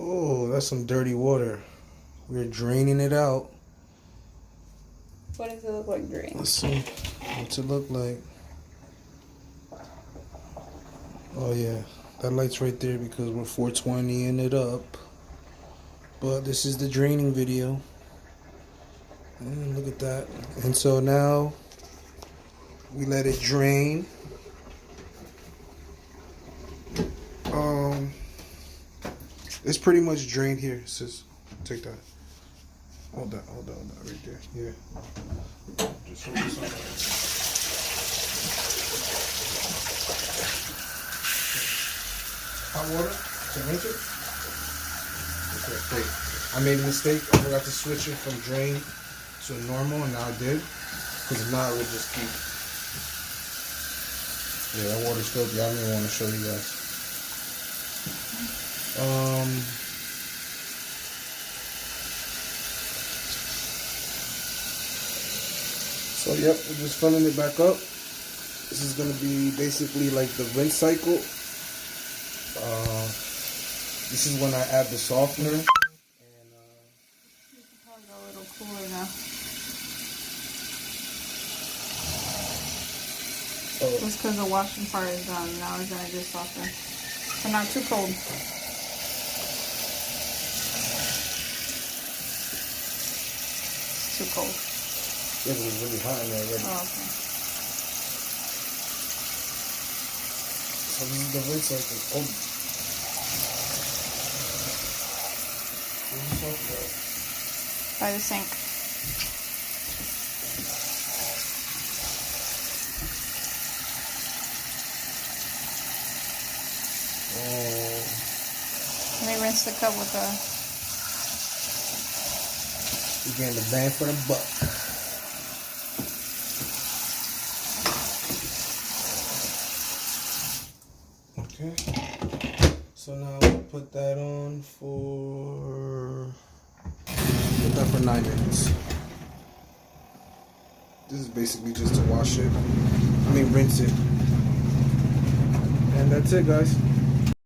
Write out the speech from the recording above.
Oh, that's some dirty water. We're draining it out. What does it look like drained? Let's see. What's it look like? Oh yeah, that light's right there because we're 420ing it up. But this is the draining video. And look at that. And so now we let it drain. It's pretty much drained here. Sis, take that. Hold that right there. Yeah. Just hold this on. Hot water to rinse it. Okay, great. I made a mistake. I forgot to switch it from drain to normal, and now I did. Because if not, it would just keep. Yeah, that water's filthy. I don't even want to show you guys. So yep, we're just filling it back up. This is gonna be basically like the rinse cycle. This is when I add the softener. And You can probably go a little cooler now. Just because the washing part is done, now it's gonna just soften. But not too cold. It's too cold. yeah, but it's really hot in there already. Oh, okay. So this is the rinse cycle. Oh. Where's the softener at? By the sink. Oh. Let me rinse the cup with the... You're getting the bang for the buck. Okay. So now we'll put that on for 9 minutes. This is basically just to wash it. I mean rinse it. And that's it, guys.